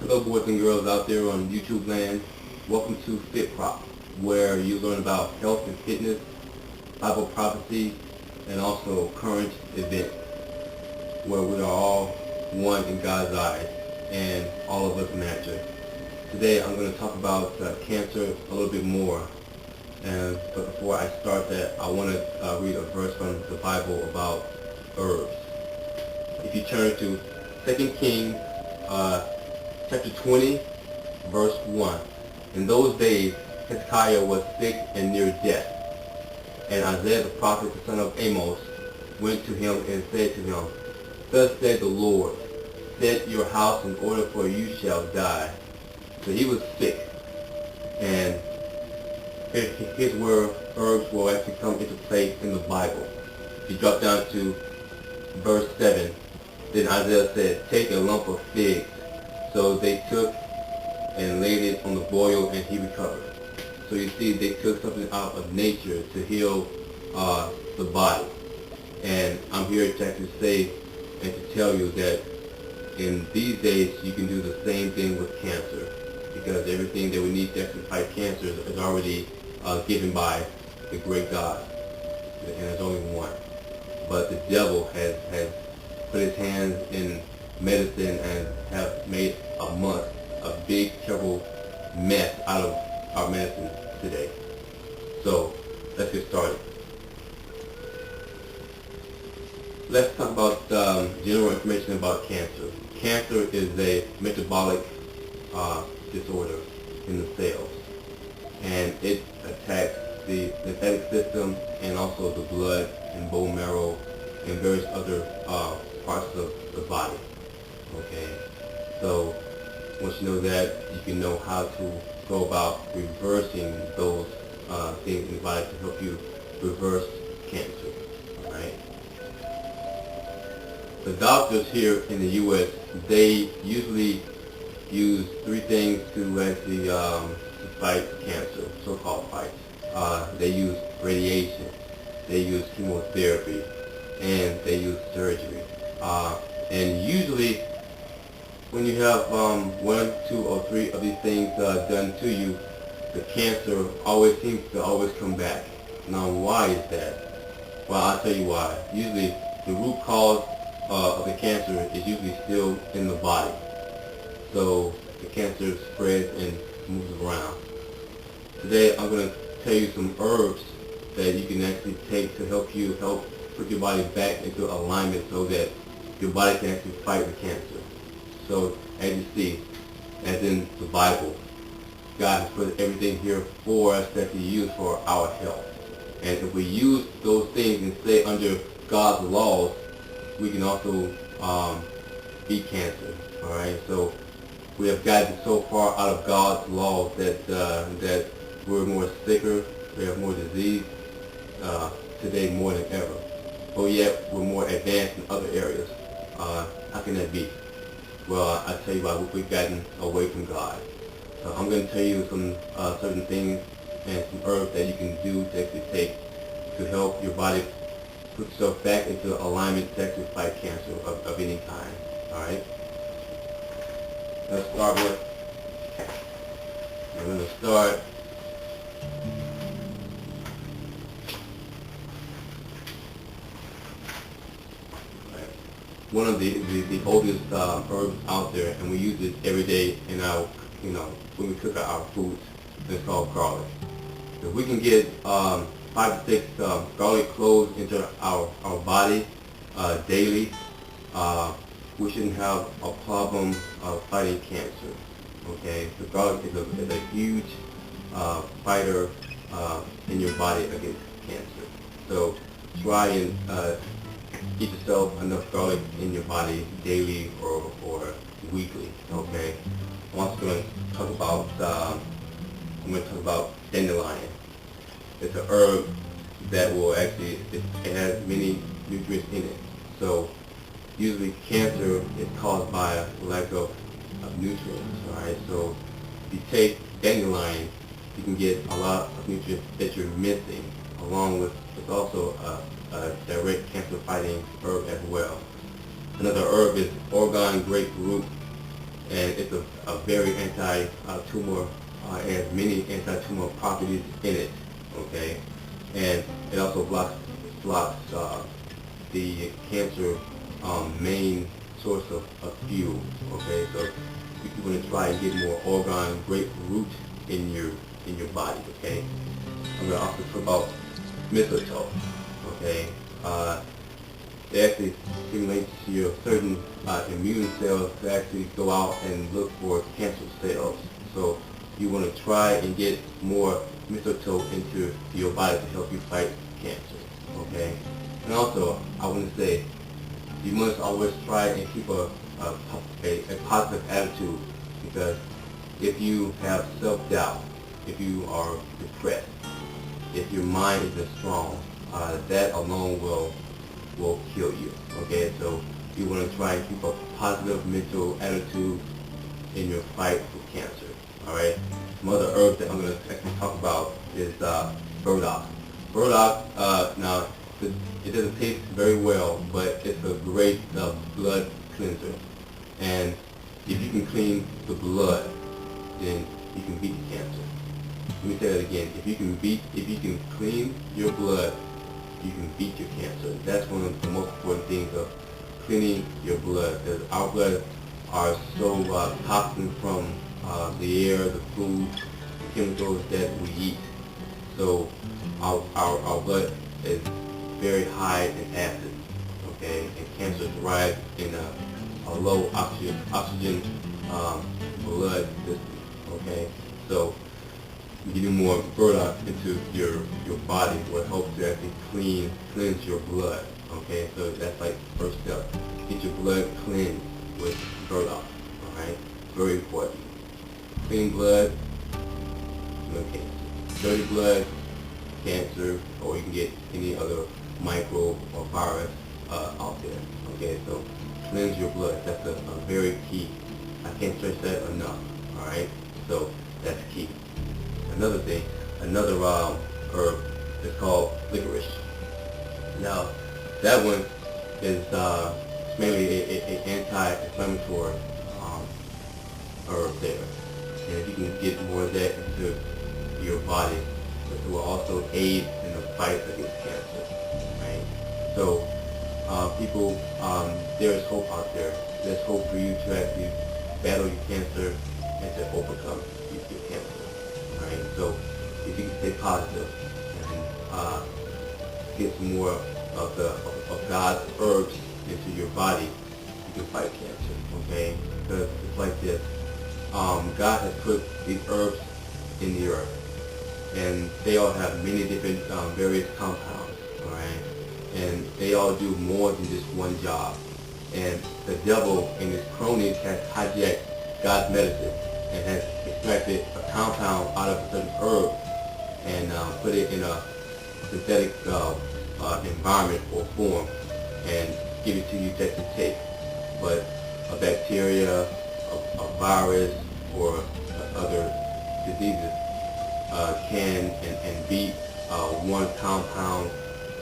Hello boys and girls out there on YouTube land. Welcome to Phit Prop, where you learn about health and fitness, Bible prophecy, and also current events, where we are all one in God's eyes, and all of us matter. Today I'm going to talk about cancer a little bit more. But before I start that, I want to read a verse from the Bible about herbs. If you turn to 2 Kings chapter 20, verse 1. In those days, Hezekiah was sick and near death. And Isaiah the prophet, the son of Amos, went to him and said to him, Thus said the Lord, set your house in order, for you shall die. So he was sick. And here's where herbs will actually come into place in the Bible. If you drop down to verse 7, then Isaiah said, take a lump of figs. So they took and laid it on the boil, and he recovered. So you see, they took something out of nature to heal the body. And I'm here to actually say and to tell you that in these days you can do the same thing with cancer, because everything that we need to actually fight cancer is already given by the great God, and there's only one. But the devil has put his hands in medicine and have made a big, terrible mess out of our medicine today. So let's get started. Let's talk about general information about cancer. Cancer is a metabolic disorder in the cells, and it attacks the lymphatic system and also the blood and bone marrow and various other parts of the body. Okay, so once you know that, you can know how to go about reversing those things in the body to help you reverse cancer. All right. The doctors here in the U.S., they usually use three things to actually to fight cancer, so-called fight. They use radiation, they use chemotherapy, and they use surgery. And usually, when you have one, two, or three of these things done to you, the cancer always seems to always come back. Now, why is that? Well, I'll tell you why. Usually, the root cause of the cancer is usually still in the body. So the cancer spreads and moves around. Today, I'm going to tell you some herbs that you can actually take to help put your body back into alignment so that your body can actually fight the cancer. So, as you see, as in the Bible, God has put everything here for us that we use for our health. And if we use those things and stay under God's laws, we can also beat cancer. All right. So we have gotten so far out of God's laws that we're more sicker, we have more disease today more than ever. But yet we're more advanced in other areas. How can that be? Well, I tell you why, we've gotten away from God. So I'm going to tell you some certain things and some herbs that you can do to actually take to help your body put yourself back into alignment to actually fight cancer of any kind. All right. Let's start with. I'm going to start. One of the oldest herbs out there, and we use it every day in our, when we cook our foods. It's called garlic. If we can get 5 to 6 garlic cloves into our body daily, we shouldn't have a problem of fighting cancer. Okay, the garlic is a huge fighter in your body against cancer. So try and get yourself enough garlic in your body daily or weekly. Okay. I'm also going to talk about dandelion. It's an herb that will actually it has many nutrients in it. So usually cancer is caused by a lack of nutrients. All right. So if you take dandelion, you can get a lot of nutrients that you're missing, along with it's also a direct cancer fighting herb as well. Another herb is Oregon grapefruit. and it's a very anti-tumor. It has many anti-tumor properties in it. Okay, and it also blocks the cancer main source of fuel. Okay, so if you want to try and get more organ grapefruit in your body. Okay, I'm going to also talk about mistletoe. Okay, it actually stimulates your certain immune cells to actually go out and look for cancer cells. So you want to try and get more mistletoe into your body to help you fight cancer. Okay, and also I want to say you must always try and keep a positive attitude, because if you have self-doubt, if you are depressed, if your mind isn't strong, that alone will kill you. Okay, so you want to try and keep a positive mental attitude in your fight for cancer. All right. Some other herbs that I'm going to actually talk about is burdock. Burdock, now it doesn't taste very well, but it's a great blood cleanser. And if you can clean the blood, then you can beat the cancer. Let me say that again. If you can clean your blood, you can beat your cancer. That's one of the most important things of cleaning your blood, because our blood are so toxin from the air, the food, the chemicals that we eat. So our blood is very high in acid. Okay, and cancer thrives in a low oxygen blood system. Okay, so getting more burdock into your body will help to actually cleanse your blood. Okay, so that's like the first step. Get your blood cleansed with burdock. Alright, very important. Clean blood, no cancer. Dirty blood, cancer, or you can get any other microbe or virus out there. Okay, so cleanse your blood. That's a very key. I can't stress that enough. Alright, so that's key. Another thing, another herb is called licorice. Now, that one is mainly an anti-inflammatory herb there. And if you can get more of that into your body, it will also aid in the fight against cancer. Right? So, people, there is hope out there. There's hope for you to actually battle your cancer and to overcome your cancer. Right? So if you can stay positive and get some more of God's herbs into your body, you can fight cancer. Okay? Because it's like this. God has put these herbs in the earth, and they all have many different various compounds. All right? And they all do more than just one job. And the devil and his cronies has hijacked God's medicine and has extracted a compound out of a certain herb and put it in a synthetic environment or form and give it to you just to take. But a bacteria, a virus, or other diseases can and beat one compound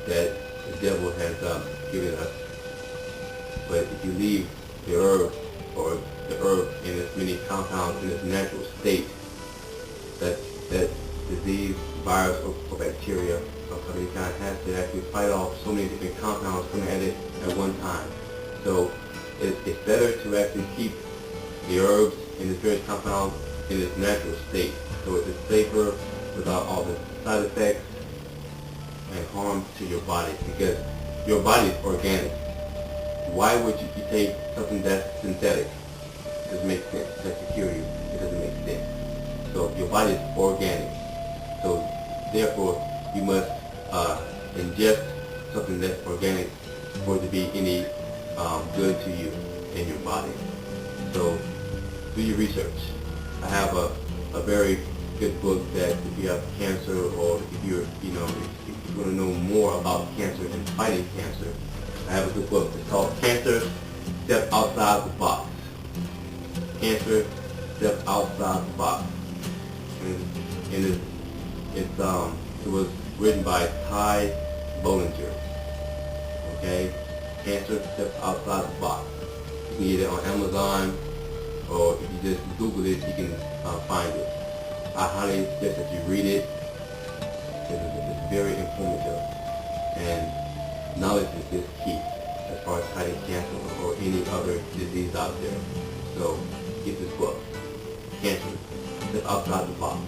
that the devil has given us. But if you leave the herb or the herb in its many compounds in its natural state, that disease, virus, or bacteria of any kind has to actually fight off so many different compounds coming at it at one time. So it's better to actually keep the herbs and the various compounds in its natural state. So it's safer without all the side effects and harm to your body, because your body is organic. Why would you take something that's synthetic? It doesn't make sense. Just to cure you, it doesn't make sense. So your body is organic. So therefore, you must ingest something that's organic for it to be any good to you in your body. So do your research. I have a very good book that if you have cancer, or if you're, if you want to know more about cancer and fighting cancer, I have a good book. It's called Cancer Step Outside the Box. Cancer Step Outside the Box. And it was written by Ty Bollinger. Okay? Cancer Step Outside the Box. You can get it on Amazon, or just Google it, you can find it. I highly suggest that you read it. It's very informative, and knowledge is key as far as fighting cancer or any other disease out there. So get this book, Cancer, Step Outside the Box,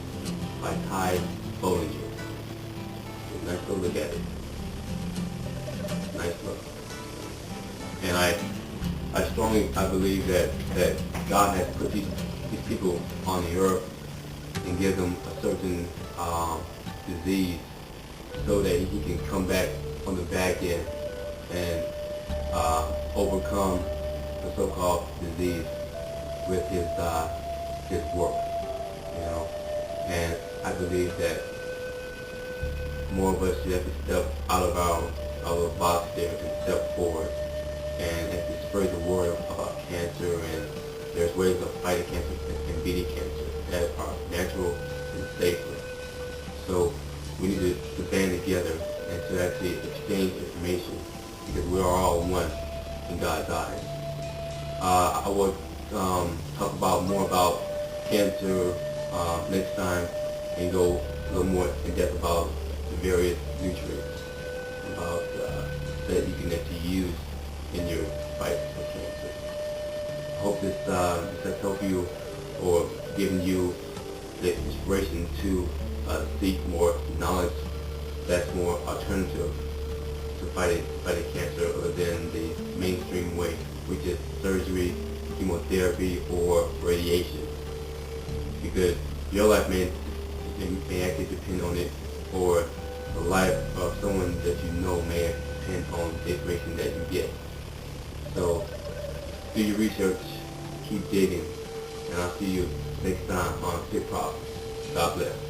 by Ty Bollinger. Nice to look at it. Nice look. And I strongly believe that God has put these people on the earth and give them a certain disease so that he can come back on the back end and overcome the so-called disease with his work, you know. And I believe that more of us should have to step out of our box there and step forward and to spread the word about cancer, and there's ways of fighting cancer and beating cancer that are natural and safer. So we need to band together and to actually exchange information, because we are all one in God's eyes. I will talk more about cancer next time and go a little more in depth about the various nutrients that you can actually use in your fight for cancer. I hope this has helped you or given you the inspiration to seek more knowledge that's more alternative to fighting cancer other than the mainstream way, which is surgery, chemotherapy, or radiation. Because your life may actually depend on it, or the life of someone that you know may depend on the information that you get. So do your research, keep digging, and I'll see you next time on Phit Prop. God bless.